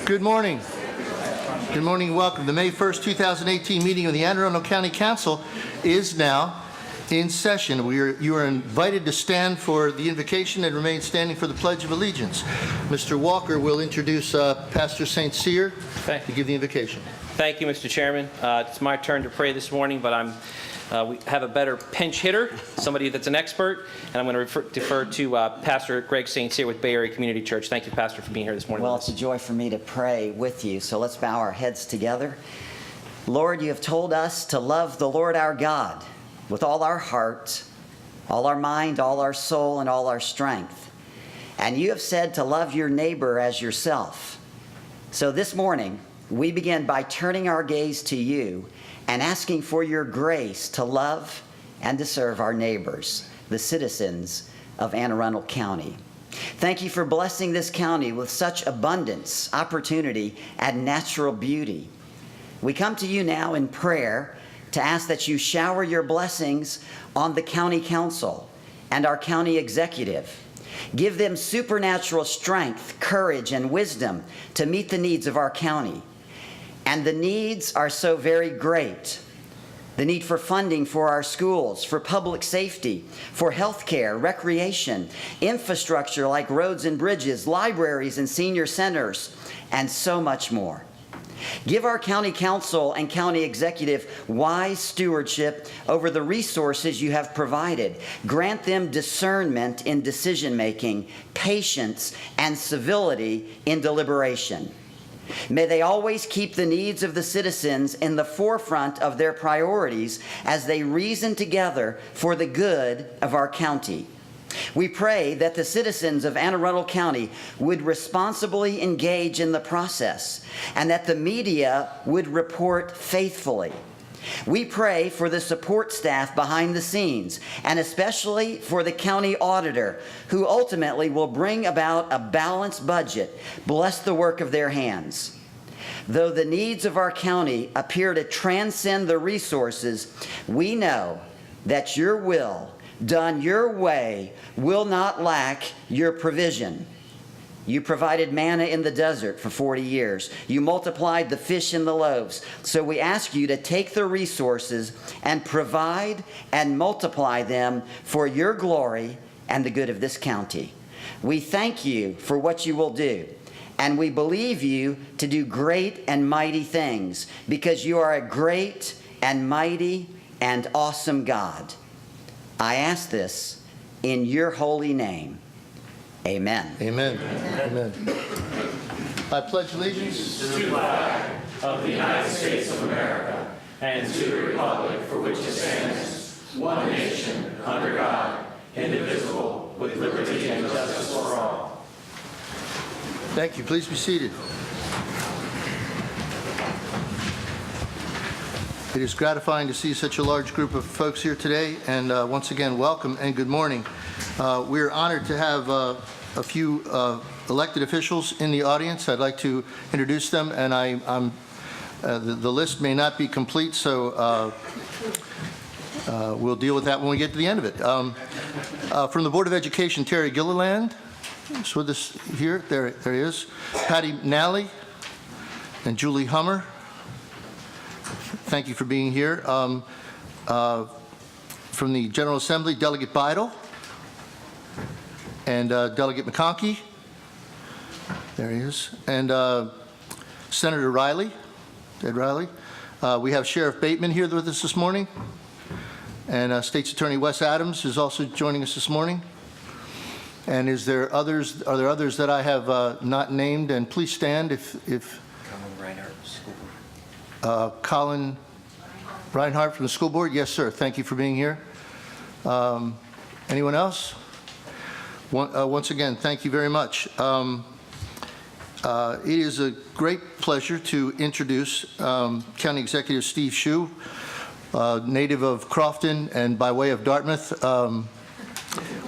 Good morning. Good morning and welcome. The May 1st, 2018 meeting of the Anne Arundel County Council is now in session. You are invited to stand for the invocation and remain standing for the Pledge of Allegiance. Mr. Walker will introduce Pastor St. Cyr to give the invocation. Thank you, Mr. Chairman. It's my turn to pray this morning, but we have a better pinch hitter, somebody that's an expert, and I'm going to defer to Pastor Greg St. Cyr with Bay Area Community Church. Thank you, Pastor, for being here this morning. Well, it's a joy for me to pray with you, so let's bow our heads together. Lord, you have told us to love the Lord our God with all our heart, all our mind, all our soul, and all our strength. And you have said to love your neighbor as yourself. So this morning, we begin by turning our gaze to you and asking for your grace to love and to serve our neighbors, the citizens of Anne Arundel County. Thank you for blessing this county with such abundance, opportunity, and natural beauty. We come to you now in prayer to ask that you shower your blessings on the county council and our county executive. Give them supernatural strength, courage, and wisdom to meet the needs of our county. And the needs are so very great. The need for funding for our schools, for public safety, for health care, recreation, infrastructure like roads and bridges, libraries and senior centers, and so much more. Give our county council and county executive wise stewardship over the resources you have provided. Grant them discernment in decision-making, patience, and civility in deliberation. May they always keep the needs of the citizens in the forefront of their priorities as they reason together for the good of our county. We pray that the citizens of Anne Arundel County would responsibly engage in the process and that the media would report faithfully. We pray for the support staff behind the scenes and especially for the county auditor who ultimately will bring about a balanced budget. Bless the work of their hands. Though the needs of our county appear to transcend the resources, we know that your will, done your way, will not lack your provision. You provided manna in the desert for 40 years. You multiplied the fish and the loaves. So we ask you to take the resources and provide and multiply them for your glory and the good of this county. We thank you for what you will do. And we believe you to do great and mighty things because you are a great and mighty and awesome God. I ask this in your holy name. Amen. Amen. Amen. I pledge allegiance to the flag of the United States of America and to the republic for which it stands, one nation, under God, indivisible, with liberty and justice for all. Thank you. Please be seated. It is gratifying to see such a large group of folks here today, and once again, welcome and good morning. We're honored to have a few elected officials in the audience. I'd like to introduce them, and the list may not be complete, so we'll deal with that when we get to the end of it. From the Board of Education, Terry Gilliland is with us here. There he is. Patty Nally and Julie Hummer. Thank you for being here. From the General Assembly, Delegate Beidel and Delegate McConkey. There he is. And Senator Riley, Ed Riley. We have Sheriff Bateman here with us this morning. And State's Attorney Wes Adams is also joining us this morning. And are there others that I have not named? And please stand if Colin Reinhardt from the school board. Yes, sir. Thank you for being here. Anyone else? Once again, thank you very much. It is a great pleasure to introduce County Executive Steve Schuh, native of Crofton and by way of Dartmouth.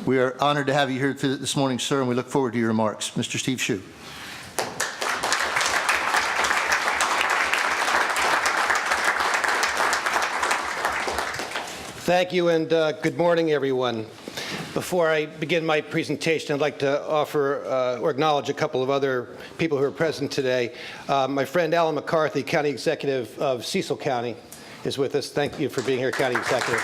We are honored to have you here this morning, sir, and we look forward to your remarks. Mr. Steve Schuh. Thank you, and good morning, everyone. Before I begin my presentation, I'd like to offer or acknowledge a couple of other people who are present today. My friend Alan McCarthy, County Executive of Cecil County, is with us. Thank you for being here, County Executive.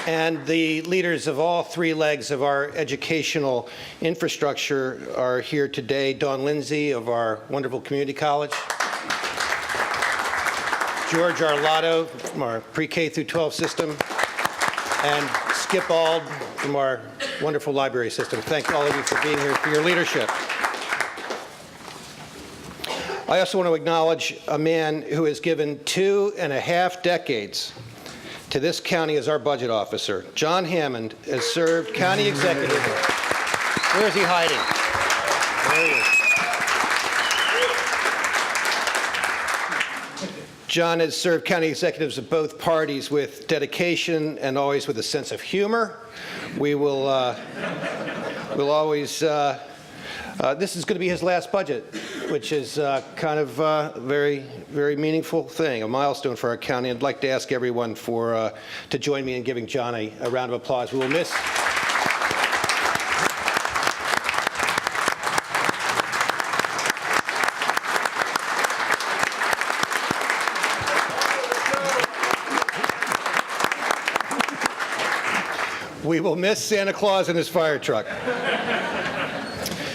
And the leaders of all three legs of our educational infrastructure are here today. Dawn Lindsay of our wonderful community college. George Arlotto from our pre-K through 12 system. And Skip Ald from our wonderful library system. Thank all of you for being here, for your leadership. I also want to acknowledge a man who has given 2.5 decades to this county as our budget officer. John Hammond has served county executive. Where is he hiding? There he is. John has served county executives of both parties with dedication and always with a sense of humor. We will we'll always, this is going to be his last budget, which is kind of a very, very meaningful thing, a milestone for our county. I'd like to ask everyone to join me in giving John a round of applause. We will miss. We will miss Santa Claus and his fire truck.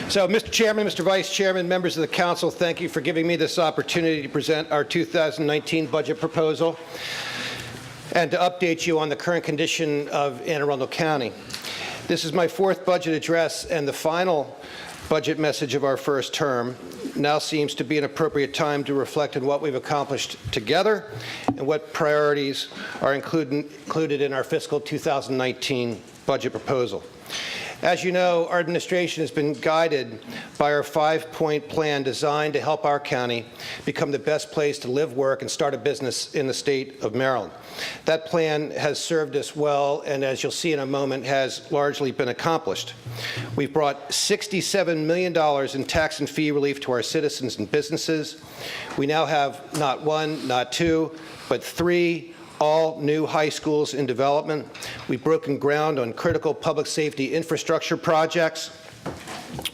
So, Mr. Chairman, Mr. Vice Chairman, members of the council, thank you for giving me this opportunity to present our 2019 budget proposal and to update you on the current condition of Anne Arundel County. This is my fourth budget address and the final budget message of our first term. Now seems to be an appropriate time to reflect on what we've accomplished together and what priorities are included in our fiscal 2019 budget proposal. As you know, our administration has been guided by our 5-point plan designed to help our county become the best place to live, work, and start a business in the state of Maryland. That plan has served us well, and as you'll see in a moment, has largely been accomplished. We've brought $67 million in tax and fee relief to our citizens and businesses. We now have not one, not two, but 3 all new high schools in development. We've broken ground on critical public safety infrastructure projects.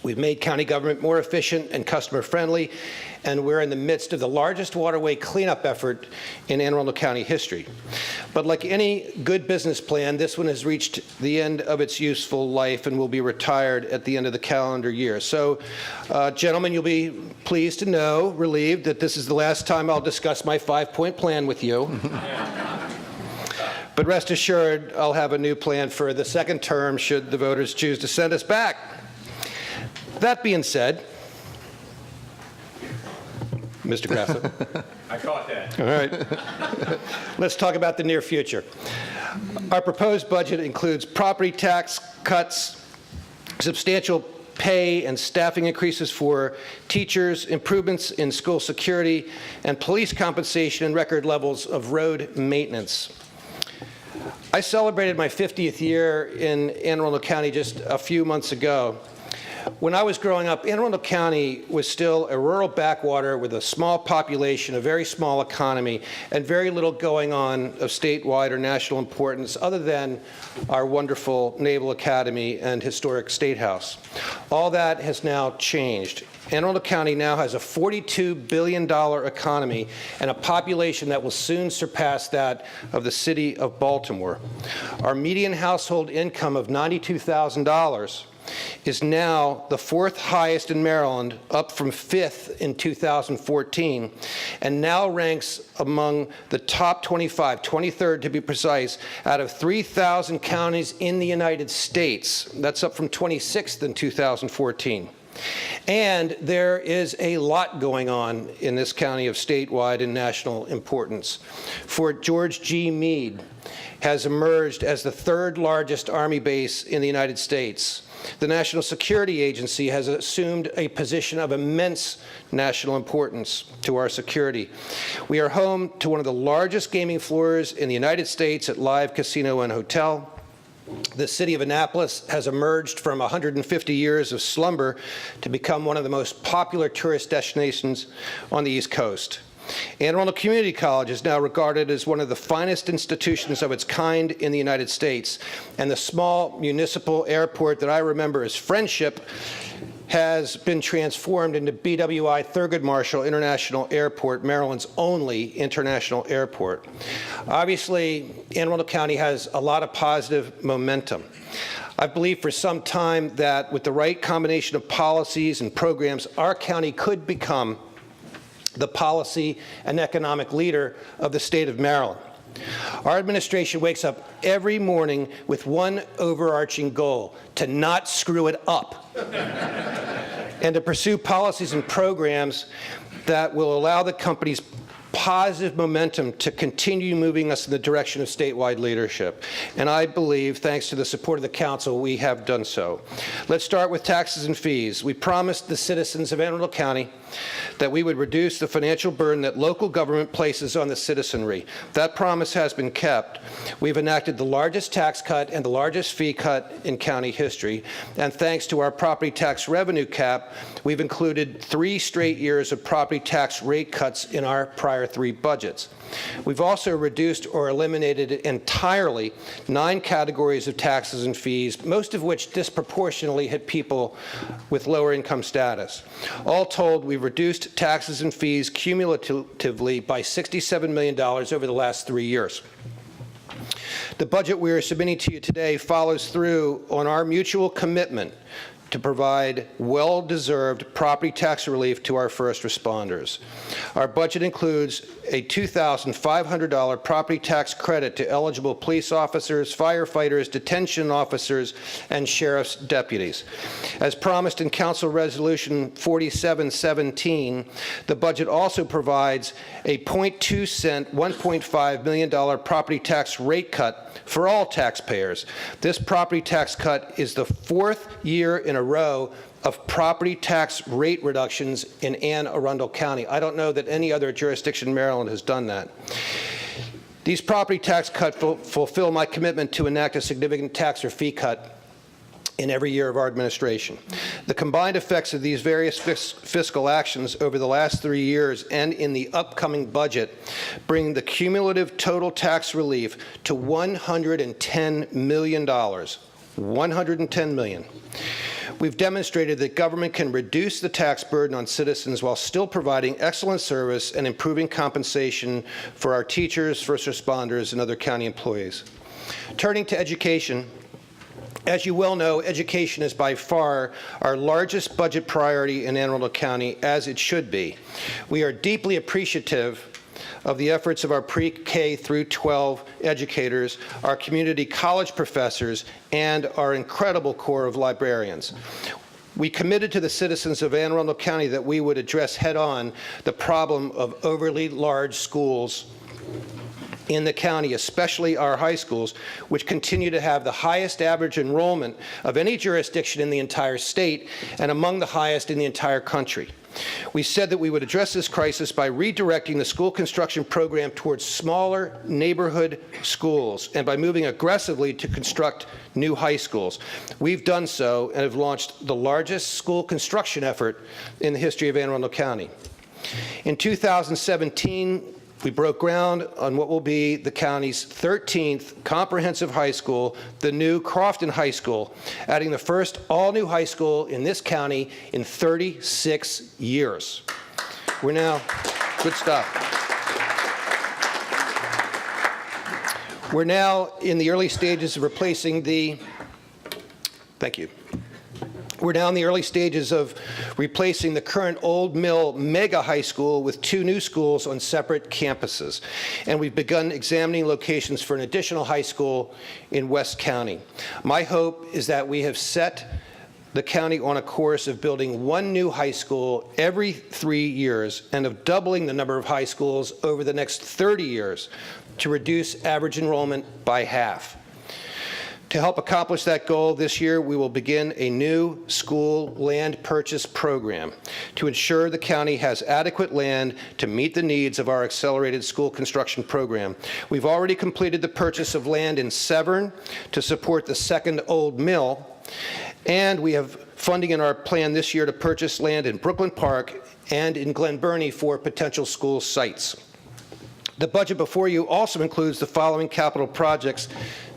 We've made county government more efficient and customer friendly, and we're in the midst of the largest waterway cleanup effort in Anne Arundel County history. But like any good business plan, this one has reached the end of its useful life and will be retired at the end of the calendar year. So, gentlemen, you'll be pleased to know, relieved, that this is the last time I'll discuss my 5-point plan with you. But rest assured, I'll have a new plan for the second term should the voters choose to send us back. That being said, Mr. Grasso. I caught that. All right. Let's talk about the near future. Our proposed budget includes property tax cuts, substantial pay and staffing increases for teachers, improvements in school security, and police compensation and record levels of road maintenance. I celebrated my 50th year in Anne Arundel County just a few months ago. When I was growing up, Anne Arundel County was still a rural backwater with a small population, a very small economy, and very little going on of statewide or national importance other than our wonderful Naval Academy and historic State House. All that has now changed. Anne Arundel County now has a $42 billion economy and a population that will soon surpass that of the city of Baltimore. Our median household income of $92,000 is now the 4th highest in Maryland, up from 5th in 2014, and now ranks among the top 25, 23rd to be precise, out of 3,000 counties in the United States. That's up from 26th in 2014. And there is a lot going on in this county of statewide and national importance. Fort George G. Meade has emerged as the 3rd largest Army base in the United States. The National Security Agency has assumed a position of immense national importance to our security. We are home to one of the largest gaming floors in the United States at Live Casino and Hotel. The city of Annapolis has emerged from 150 years of slumber to become one of the most popular tourist destinations on the East Coast. Anne Arundel Community College is now regarded as one of the finest institutions of its kind in the United States, and the small municipal airport that I remember as Friendship has been transformed into BWI Thurgood Marshall International Airport, Maryland's only international airport. Obviously, Anne Arundel County has a lot of positive momentum. I've believed for some time that with the right combination of policies and programs, our county could become the policy and economic leader of the state of Maryland. Our administration wakes up every morning with one overarching goal: to not screw it up and to pursue policies and programs that will allow the company's positive momentum to continue moving us in the direction of statewide leadership. And I believe, thanks to the support of the council, we have done so. Let's start with taxes and fees. We promised the citizens of Anne Arundel County that we would reduce the financial burden that local government places on the citizenry. That promise has been kept. We've enacted the largest tax cut and the largest fee cut in county history. And thanks to our property tax revenue cap, we've included 3 straight years of property tax rate cuts in our prior 3 budgets. We've also reduced or eliminated entirely 9 categories of taxes and fees, most of which disproportionately hit people with lower income status. All told, we've reduced taxes and fees cumulatively by $67 million over the last 3 years. The budget we are submitting to you today follows through on our mutual commitment to provide well-deserved property tax relief to our first responders. Our budget includes a $2,500 property tax credit to eligible police officers, firefighters, detention officers, and sheriff's deputies. As promised in Council Resolution 4717, the budget also provides a 0.2 cent, $1.5 million property tax rate cut for all taxpayers. This property tax cut is the 4th year in a row of property tax rate reductions in Anne Arundel County. I don't know that any other jurisdiction in Maryland has done that. These property tax cuts fulfill my commitment to enact a significant tax or fee cut in every year of our administration. The combined effects of these various fiscal actions over the last 3 years and in the upcoming budget bring the cumulative total tax relief to $110 million. $110 million. We've demonstrated that government can reduce the tax burden on citizens while still providing excellent service and improving compensation for our teachers, first responders, and other county employees. Turning to education, as you well know, education is by far our largest budget priority in Anne Arundel County, as it should be. We are deeply appreciative of the efforts of our pre-K through 12 educators, our community college professors, and our incredible corps of librarians. We committed to the citizens of Anne Arundel County that we would address head-on the problem of overly large schools in the county, especially our high schools, which continue to have the highest average enrollment of any jurisdiction in the entire state and among the highest in the entire country. We said that we would address this crisis by redirecting the school construction program towards smaller neighborhood schools and by moving aggressively to construct new high schools. We've done so and have launched the largest school construction effort in the history of Anne Arundel County. In 2017, we broke ground on what will be the county's 13th comprehensive high school, the new Crofton High School, adding the first all-new high school in this county in 36 years. We're now, good stuff. We're now in the early stages of replacing the, thank you. We're now in the early stages of replacing the current Old Mill Mega High School with 2 new schools on separate campuses. And we've begun examining locations for an additional high school in West County. My hope is that we have set the county on a course of building 1 new high school every 3 years and of doubling the number of high schools over the next 30 years to reduce average enrollment by half. To help accomplish that goal, this year we will begin a new school land purchase program to ensure the county has adequate land to meet the needs of our accelerated school construction program. We've already completed the purchase of land in Severn to support the second Old Mill, and we have funding in our plan this year to purchase land in Brooklyn Park and in Glen Burnie for potential school sites. The budget before you also includes the following capital projects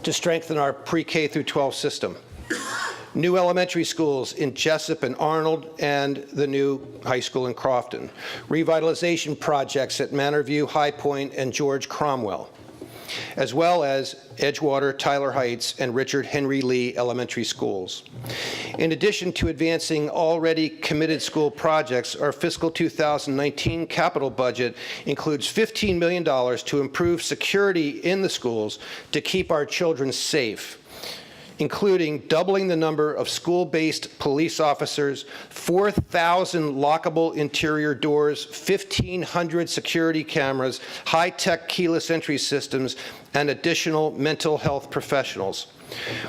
to strengthen our pre-K through 12 system. New elementary schools in Jessup and Arnold, and the new high school in Crofton. Revitalization projects at Manor View, High Point, and George Cromwell, as well as Edgewater, Tyler Heights, and Richard Henry Lee elementary schools. In addition to advancing already committed school projects, our fiscal 2019 capital budget includes $15 million to improve security in the schools to keep our children safe, including doubling the number of school-based police officers, 4,000 lockable interior doors, 1,500 security cameras, high-tech keyless entry systems, and additional mental health professionals.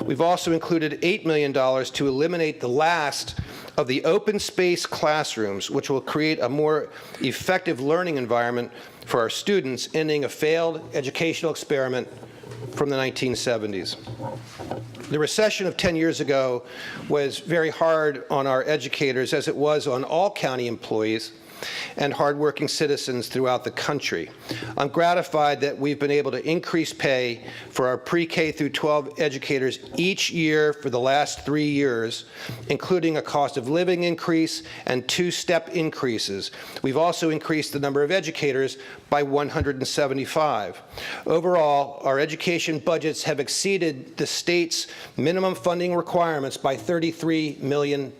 We've also included $8 million to eliminate the last of the open space classrooms, which will create a more effective learning environment for our students, ending a failed educational experiment from the 1970s. The recession of 10 years ago was very hard on our educators, as it was on all county employees and hardworking citizens throughout the country. I'm gratified that we've been able to increase pay for our pre-K through 12 educators each year for the last 3 years, including a cost of living increase and 2-step increases. We've also increased the number of educators by 175. Overall, our education budgets have exceeded the state's minimum funding requirements by $33 million.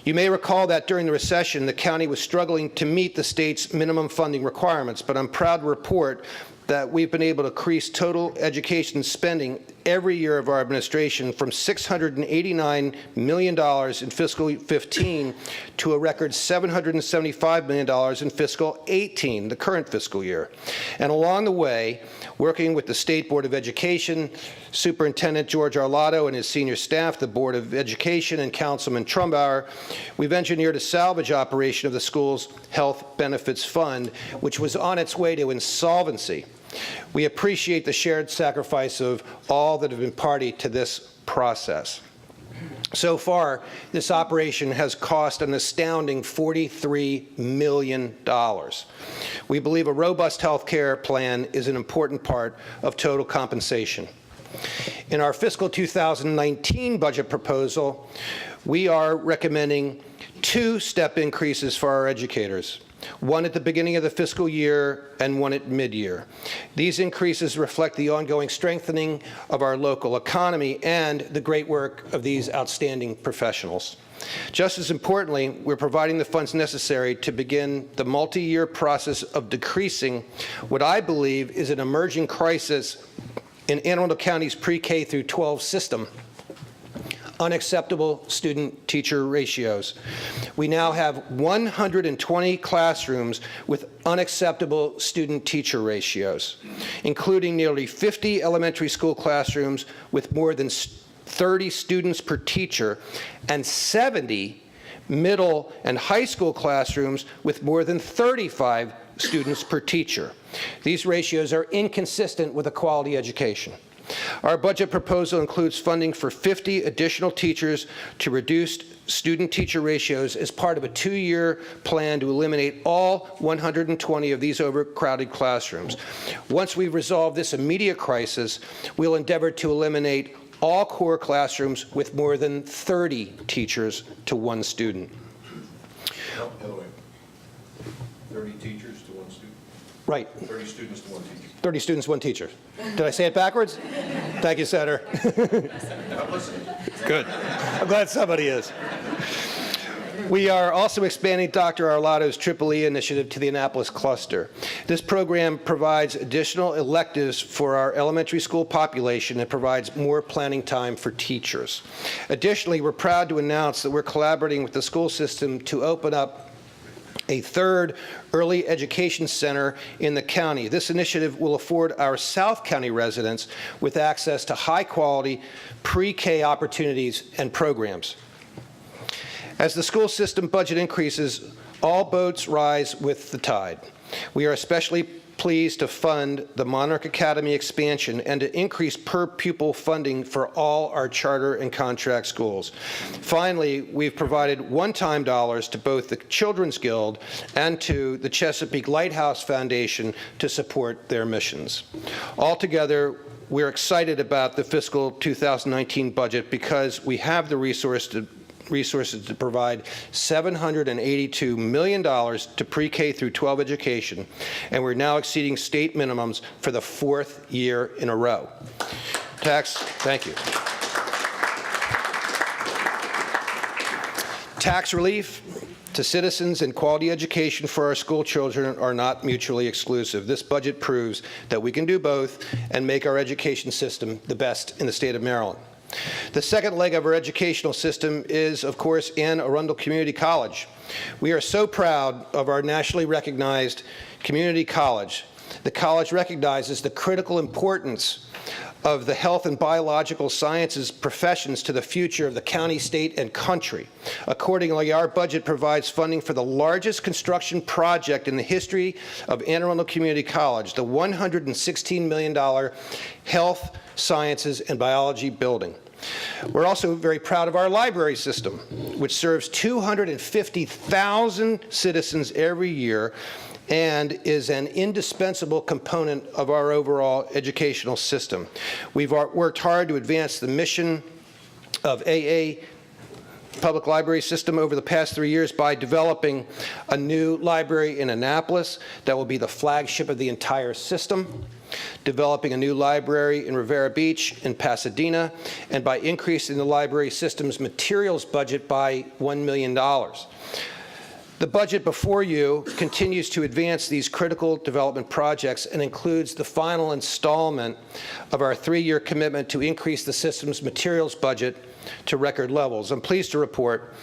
You may recall that during the recession, the county was struggling to meet the state's minimum funding requirements, but I'm proud to report that we've been able to increase total education spending every year of our administration from $689 million in fiscal 15 to a record $775 million in fiscal 18, the current fiscal year. And along the way, working with the State Board of Education, Superintendent George Arlotto and his senior staff, the Board of Education, and Councilman Trumbauer, we've engineered a salvage operation of the school's health benefits fund, which was on its way to insolvency. We appreciate the shared sacrifice of all that have been party to this process. So far, this operation has cost an astounding $43 million. We believe a robust health care plan is an important part of total compensation. In our fiscal 2019 budget proposal, we are recommending 2-step increases for our educators, one at the beginning of the fiscal year and one at mid-year. These increases reflect the ongoing strengthening of our local economy and the great work of these outstanding professionals. Just as importantly, we're providing the funds necessary to begin the multi-year process of decreasing what I believe is an emerging crisis in Anne Arundel County's pre-K through 12 system: unacceptable student-teacher ratios. We now have 120 classrooms with unacceptable student-teacher ratios, including nearly 50 elementary school classrooms with more than 30 students per teacher, and 70 middle and high school classrooms with more than 35 students per teacher. These ratios are inconsistent with a quality education. Our budget proposal includes funding for 50 additional teachers to reduce student-teacher ratios as part of a 2-year plan to eliminate all 120 of these overcrowded classrooms. Once we resolve this immediate crisis, we'll endeavor to eliminate all core classrooms with more than 30 teachers to 1 student. No, the other way. 30 teachers to 1 student? Right. 30 students to 1 teacher. 30 students, 1 teacher. Did I say it backwards? Thank you, Senator. I'm listening. Good. I'm glad somebody is. We are also expanding Dr. Arlotto's EEE initiative to the Annapolis cluster. This program provides additional electives for our elementary school population and provides more planning time for teachers. Additionally, we're proud to announce that we're collaborating with the school system to open up a 3rd early education center in the county. This initiative will afford our South County residents with access to high-quality pre-K opportunities and programs. As the school system budget increases, all boats rise with the tide. We are especially pleased to fund the Monarch Academy expansion and to increase per-pupil funding for all our charter and contract schools. Finally, we've provided one-time dollars to both the Children's Guild and to the Chesapeake Lighthouse Foundation to support their missions. Altogether, we're excited about the fiscal 2019 budget because we have the resources to provide $782 million to pre-K through 12 education, and we're now exceeding state minimums for the 4th year in a row. Thank you. Tax relief to citizens and quality education for our school children are not mutually exclusive. This budget proves that we can do both and make our education system the best in the state of Maryland. The second leg of our educational system is, of course, Arundel Community College. We are so proud of our nationally recognized community college. The college recognizes the critical importance of the health and biological sciences professions to the future of the county, state, and country. Accordingly, our budget provides funding for the largest construction project in the history of Anne Arundel Community College, the $116 million Health, Sciences, and Biology building. We're also very proud of our library system, which serves 250,000 citizens every year and is an indispensable component of our overall educational system. We've worked hard to advance the mission of AA Public Library System over the past 3 years by developing a new library in Annapolis that will be the flagship of the entire system, developing a new library in Rivera Beach in Pasadena, and by increasing the library system's materials budget by $1 million. The budget before you continues to advance these critical development projects and includes the final installment of our 3-year commitment to increase the system's materials budget to record levels. I'm pleased to report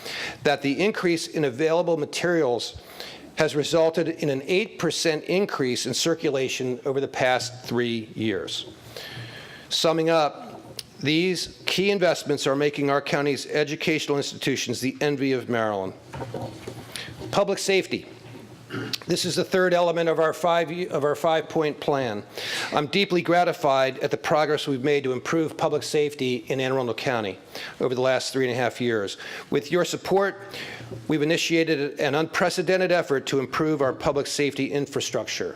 that the increase in available materials has resulted in an 8% increase in circulation over the past 3 years. Summing up, these key investments are making our county's educational institutions the envy of Maryland. Public safety. This is the third element of our five-point plan. I'm deeply gratified at the progress we've made to improve public safety in Anne Arundel County over the last 3.5 years. With your support, we've initiated an unprecedented effort to improve our public safety infrastructure.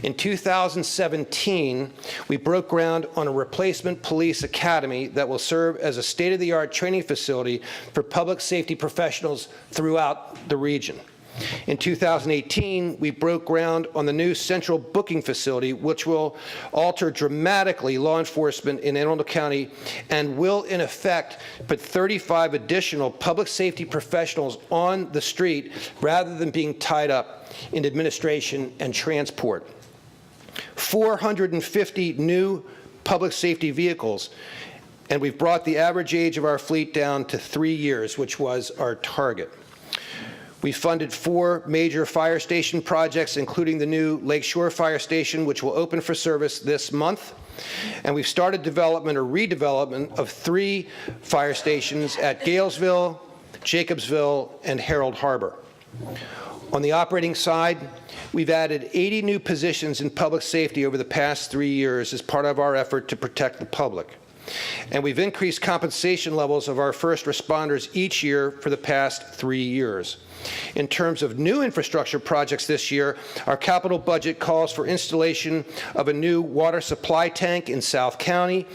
In 2017, we broke ground on a replacement police academy that will serve as a state-of-the-art training facility for public safety professionals throughout the region. In 2018, we broke ground on the new central booking facility, which will alter dramatically law enforcement in Anne Arundel County and will, in effect, put 35 additional public safety professionals on the street rather than being tied up in administration and transport. 450 new public safety vehicles, and we've brought the average age of our fleet down to 3 years, which was our target. We funded 4 major fire station projects, including the new Lakeshore Fire Station, which will open for service this month. And we've started development or redevelopment of 3 fire stations at Galesville, Jacobsville, and Harold Harbor. On the operating side, we've added 80 new positions in public safety over the past 3 years as part of our effort to protect the public. And we've increased compensation levels of our first responders each year for the past 3 years. In terms of new infrastructure projects this year, our capital budget calls for installation of a new water supply tank in South County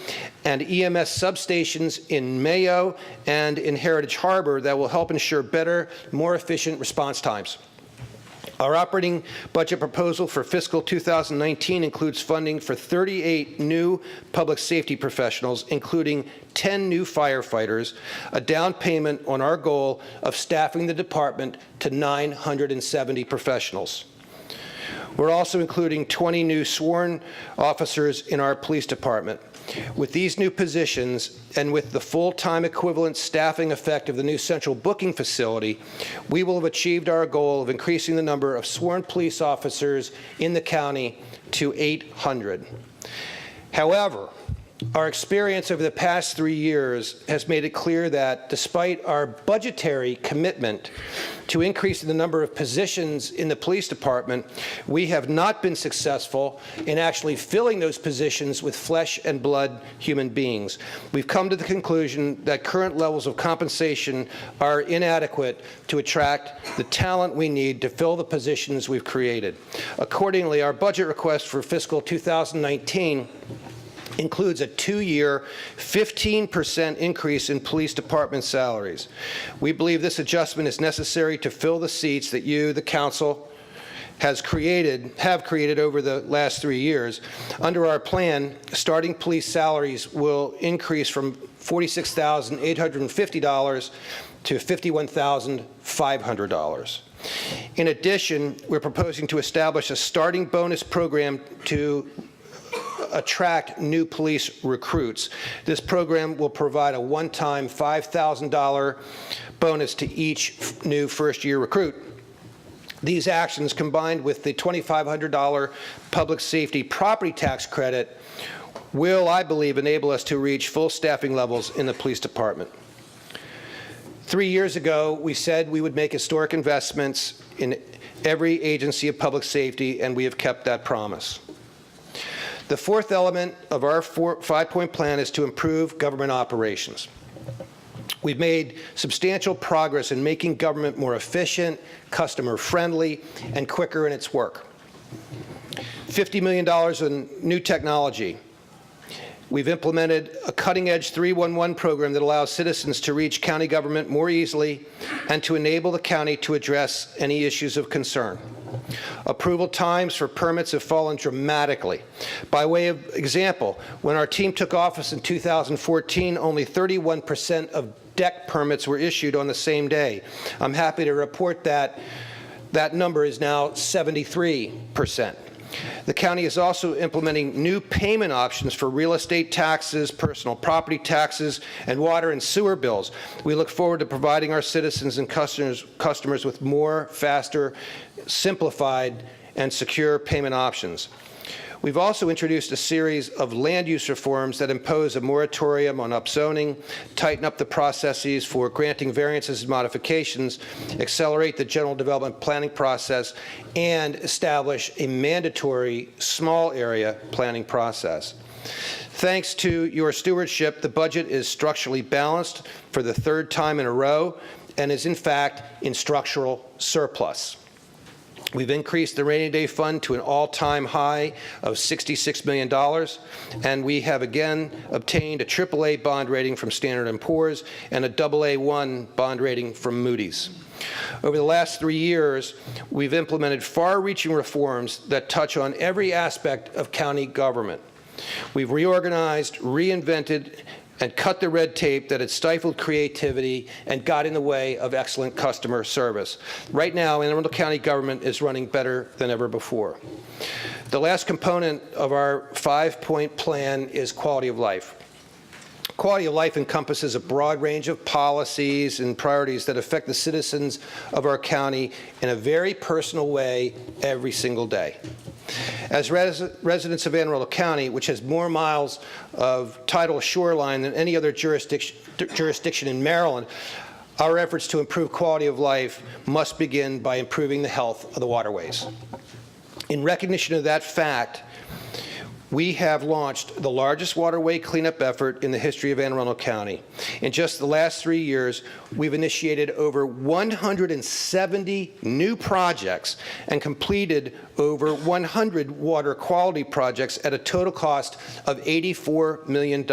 and EMS substations in Mayo and in Heritage Harbor that will help ensure better, more efficient response times. Our operating budget proposal for fiscal 2019 includes funding for 38 new public safety professionals, including 10 new firefighters, a down payment on our goal of staffing the department to 970 professionals. We're also including 20 new sworn officers in our police department. With these new positions and with the full-time equivalent staffing effect of the new central booking facility, we will have achieved our goal of increasing the number of sworn police officers in the county to 800. However, Our experience over the past 3 years has made it clear that despite our budgetary commitment to increasing the number of positions in the police department, we have not been successful in actually filling those positions with flesh and blood human beings. We've come to the conclusion that current levels of compensation are inadequate to attract the talent we need to fill the positions we've created. Accordingly, our budget request for fiscal 2019 includes a 2-year, 15% increase in police department salaries. We believe this adjustment is necessary to fill the seats that you, the council, have created over the last 3 years. Under our plan, starting police salaries will increase from $46,850 to $51,500. In addition, we're proposing to establish a starting bonus program to attract new police recruits. This program will provide a one-time $5,000 bonus to each new first-year recruit. These actions, combined with the $2,500 public safety property tax credit, will, I believe, enable us to reach full staffing levels in the police department. 3 years ago, we said we would make historic investments in every agency of public safety, and we have kept that promise. The fourth element of our 5-point plan is to improve government operations. We've made substantial progress in making government more efficient, customer-friendly, and quicker in its work. $50 million in new technology. We've implemented a cutting-edge 311 program that allows citizens to reach county government more easily and to enable the county to address any issues of concern. Approval times for permits have fallen dramatically. By way of example, when our team took office in 2014, only 31% of deck permits were issued on the same day. I'm happy to report that that number is now 73%. The county is also implementing new payment options for real estate taxes, personal property taxes, and water and sewer bills. We look forward to providing our citizens and customers with more, faster, simplified, and secure payment options. We've also introduced a series of land use reforms that impose a moratorium on upzoning, tighten up the processes for granting variances and modifications, accelerate the general development planning process, and establish a mandatory small area planning process. Thanks to your stewardship, the budget is structurally balanced for the third time in a row and is in fact in structural surplus. We've increased the rainy day fund to an all-time high of $66 million, and we have again obtained a AAA bond rating from Standard & Poor's and a AA1 bond rating from Moody's. Over the last 3 years, we've implemented far-reaching reforms that touch on every aspect of county government. We've reorganized, reinvented, and cut the red tape that had stifled creativity and got in the way of excellent customer service. Right now, Arundel County government is running better than ever before. The last component of our 5-point plan is quality of life. Quality of life encompasses a broad range of policies and priorities that affect the citizens of our county in a very personal way every single day. As residents of Anne Arundel County, which has more miles of tidal shoreline than any other jurisdiction in Maryland, our efforts to improve quality of life must begin by improving the health of the waterways. In recognition of that fact, we have launched the largest waterway cleanup effort in the history of Anne Arundel County. In just the last 3 years, we've initiated over 170 new projects and completed over 100 water quality projects at a total cost of $84 million.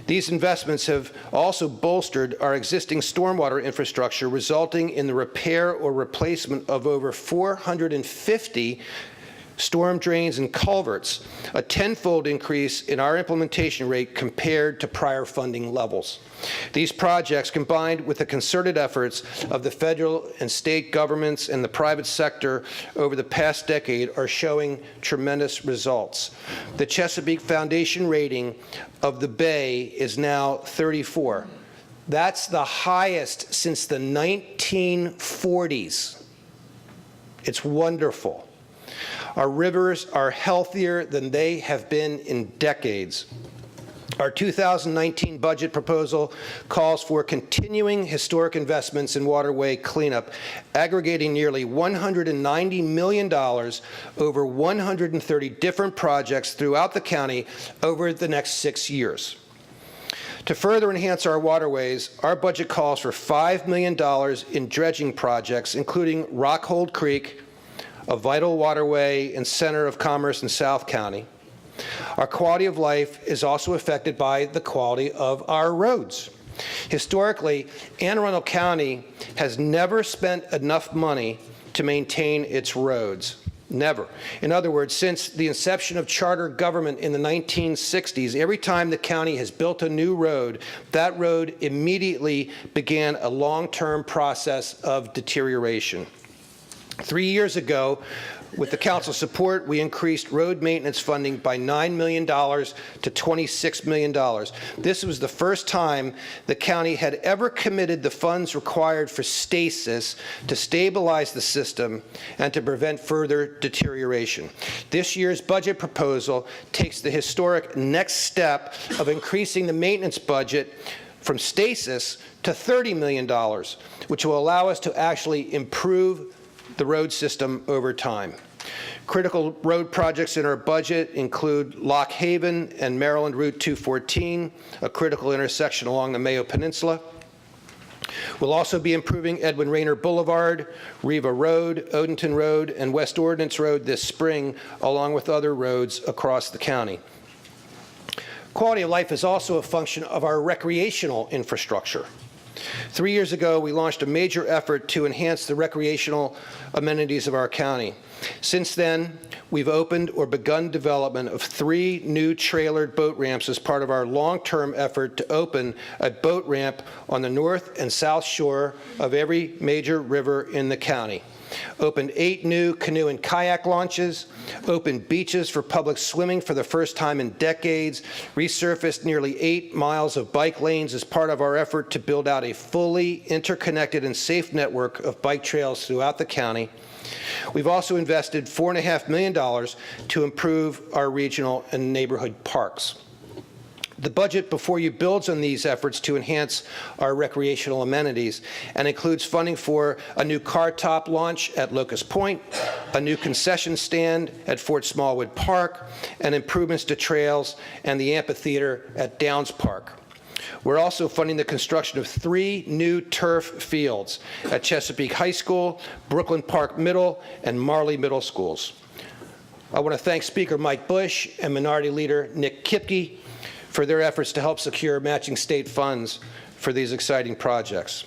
These investments have also bolstered our existing stormwater infrastructure, resulting in the repair or replacement of over 450 storm drains and culverts, a tenfold increase in our implementation rate compared to prior funding levels. These projects, combined with the concerted efforts of the federal and state governments and the private sector over the past decade, are showing tremendous results. The Chesapeake Foundation rating of the Bay is now 34. That's the highest since the 1940s. It's wonderful. Our rivers are healthier than they have been in decades. Our 2019 budget proposal calls for continuing historic investments in waterway cleanup, aggregating nearly $190 million over 130 different projects throughout the county over the next 6 years. To further enhance our waterways, our budget calls for $5 million in dredging projects, including Rockhold Creek, a vital waterway and center of commerce in South County. Our quality of life is also affected by the quality of our roads. Historically, Anne Arundel County has never spent enough money to maintain its roads. Never. In other words, since the inception of charter government in the 1960s, every time the county has built a new road, that road immediately began a long-term process of deterioration. 3 years ago, with the council's support, we increased road maintenance funding by $9 million to $26 million. This was the first time the county had ever committed the funds required for stasis to stabilize the system and to prevent further deterioration. This year's budget proposal takes the historic next step of increasing the maintenance budget from stasis to $30 million, which will allow us to actually improve the road system over time. Critical road projects in our budget include Loch Haven and Maryland Route 214, a critical intersection along the Mayo Peninsula. We'll also be improving Edwin Rayner Boulevard, Riva Road, Odenton Road, and West Ordnance Road this spring, along with other roads across the county. Quality of life is also a function of our recreational infrastructure. 3 years ago, we launched a major effort to enhance the recreational amenities of our county. Since then, we've opened or begun development of 3 new trailered boat ramps as part of our long-term effort to open a boat ramp on the north and south shore of every major river in the county. Opened 8 new canoe and kayak launches, opened beaches for public swimming for the first time in decades, resurfaced nearly 8 miles of bike lanes as part of our effort to build out a fully interconnected and safe network of bike trails throughout the county. We've also invested $4.5 million to improve our regional and neighborhood parks. The budget before you builds on these efforts to enhance our recreational amenities and includes funding for a new Cartop launch at Locust Point, a new concession stand at Fort Smallwood Park, and improvements to trails and the amphitheater at Downs Park. We're also funding the construction of 3 new turf fields at Chesapeake High School, Brooklyn Park Middle, and Marley Middle Schools. I want to thank Speaker Mike Bush and Minority Leader Nick Kipke for their efforts to help secure matching state funds for these exciting projects.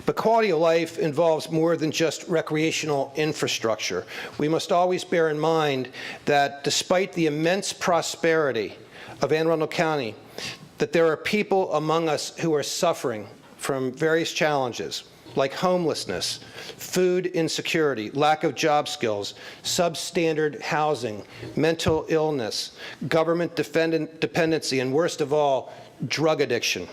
But quality of life involves more than just recreational infrastructure. We must always bear in mind that despite the immense prosperity of Anne Arundel County, that there are people among us who are suffering from various challenges like homelessness, food insecurity, lack of job skills, substandard housing, mental illness, government dependency, and worst of all, drug addiction.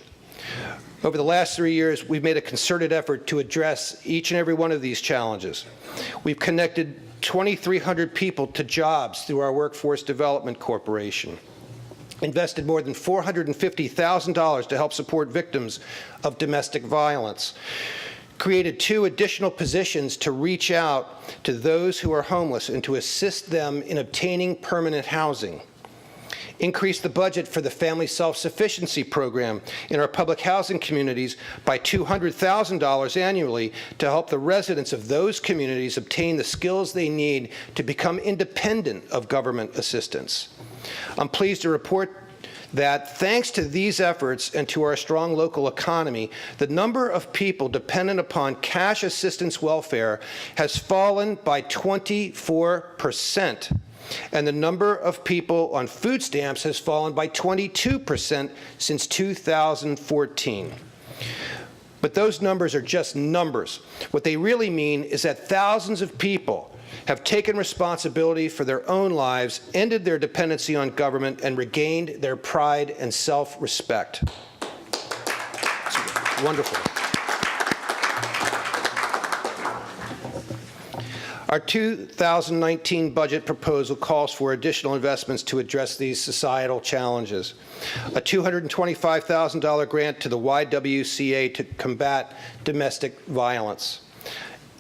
Over the last 3 years, we've made a concerted effort to address each and every one of these challenges. We've connected 2,300 people to jobs through our Workforce Development Corporation, invested more than $450,000 to help support victims of domestic violence, created 2 additional positions to reach out to those who are homeless and to assist them in obtaining permanent housing, increased the budget for the Family Self-Sufficiency Program in our public housing communities by $200,000 annually to help the residents of those communities obtain the skills they need to become independent of government assistance. I'm pleased to report that thanks to these efforts and to our strong local economy, the number of people dependent upon cash assistance welfare has fallen by 24%, and the number of people on food stamps has fallen by 22% since 2014. But those numbers are just numbers. What they really mean is that thousands of people have taken responsibility for their own lives, ended their dependency on government, and regained their pride and self-respect. Wonderful. Our 2019 budget proposal calls for additional investments to address these societal challenges. A $225,000 grant to the YWCA to combat domestic violence.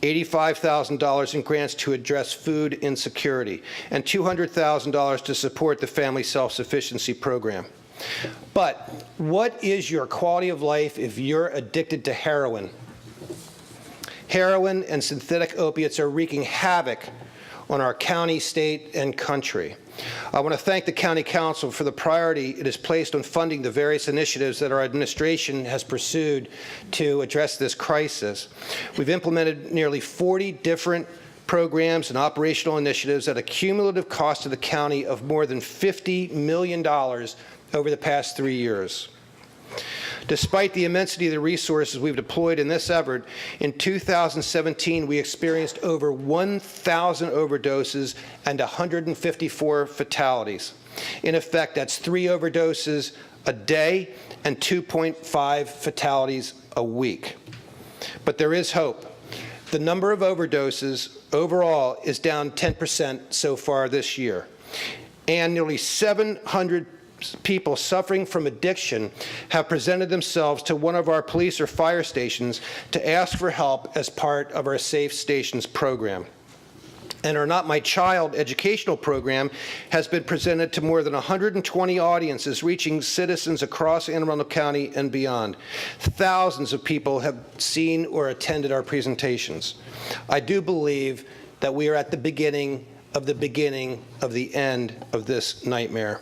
$85,000 in grants to address food insecurity, and $200,000 to support the Family Self-Sufficiency Program. But what is your quality of life if you're addicted to heroin? Heroin and synthetic opiates are wreaking havoc on our county, state, and country. I want to thank the County Council for the priority it has placed on funding the various initiatives that our administration has pursued to address this crisis. We've implemented nearly 40 different programs and operational initiatives at a cumulative cost to the county of more than $50 million over the past 3 years. Despite the immensity of the resources we've deployed in this effort, in 2017 we experienced over 1,000 overdoses and 154 fatalities. In effect, that's 3 overdoses a day and 2.5 fatalities a week. But there is hope. The number of overdoses overall is down 10% so far this year, and nearly 700 people suffering from addiction have presented themselves to one of our police or fire stations to ask for help as part of our Safe Stations program. And our Not My Child educational program has been presented to more than 120 audiences, reaching citizens across Anne Arundel County and beyond. Thousands of people have seen or attended our presentations. I do believe that we are at the beginning of the end of this nightmare.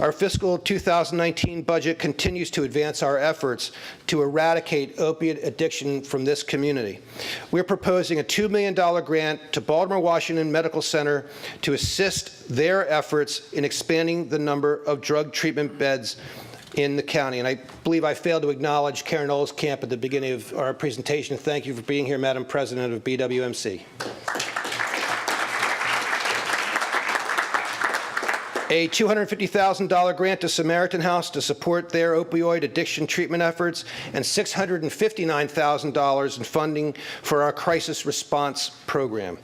Our fiscal 2019 budget continues to advance our efforts to eradicate opiate addiction from this community. We're proposing a $2 million grant to Baltimore Washington Medical Center to assist their efforts in expanding the number of drug treatment beds in the county. And I believe I failed to acknowledge Karen Olskamp at the beginning of our presentation. Thank you for being here, Madam President of BWMC. A $250,000 grant to Samaritan House to support their opioid addiction treatment efforts, and $659,000 in funding for our crisis response program.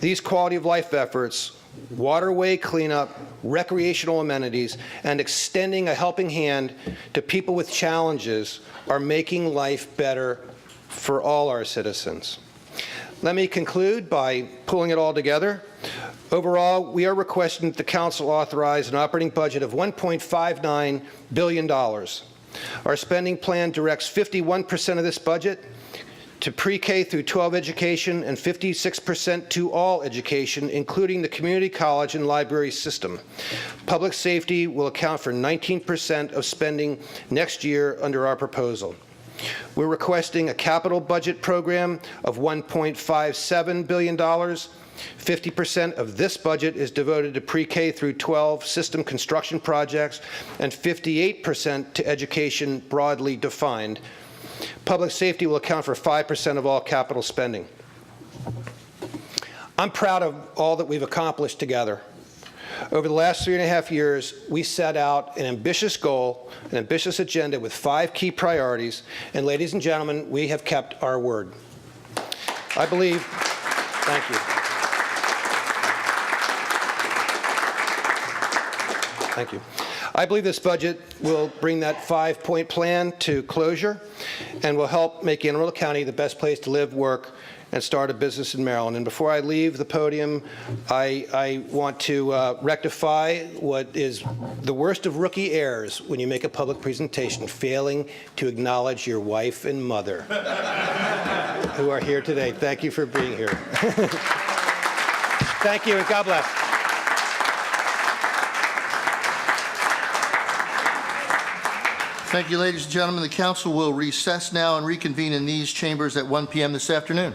These quality of life efforts, waterway cleanup, recreational amenities, and extending a helping hand to people with challenges are making life better for all our citizens. Let me conclude by pulling it all together. Overall, we are requesting that the Council authorize an operating budget of $1.59 billion. Our spending plan directs 51% of this budget to pre-K through 12 education and 56% to all education, including the community college and library system. Public safety will account for 19% of spending next year under our proposal. We're requesting a capital budget program of $1.57 billion. 50% of this budget is devoted to pre-K through 12 system construction projects and 58% to education broadly defined. Public safety will account for 5% of all capital spending. I'm proud of all that we've accomplished together. Over the last 3.5 years, we set out an ambitious goal, an ambitious agenda with 5 key priorities, and ladies and gentlemen, we have kept our word. I believe, thank you. Thank you. I believe this budget will bring that 5-point plan to closure and will help make Anne Arundel County the best place to live, work, and start a business in Maryland. And before I leave the podium, I want to rectify what is the worst of rookie errors when you make a public presentation, failing to acknowledge your wife and mother who are here today. Thank you for being here. Thank you, and God bless. Thank you, ladies and gentlemen. The council will recess now and reconvene in these chambers at 1 p.m. this afternoon.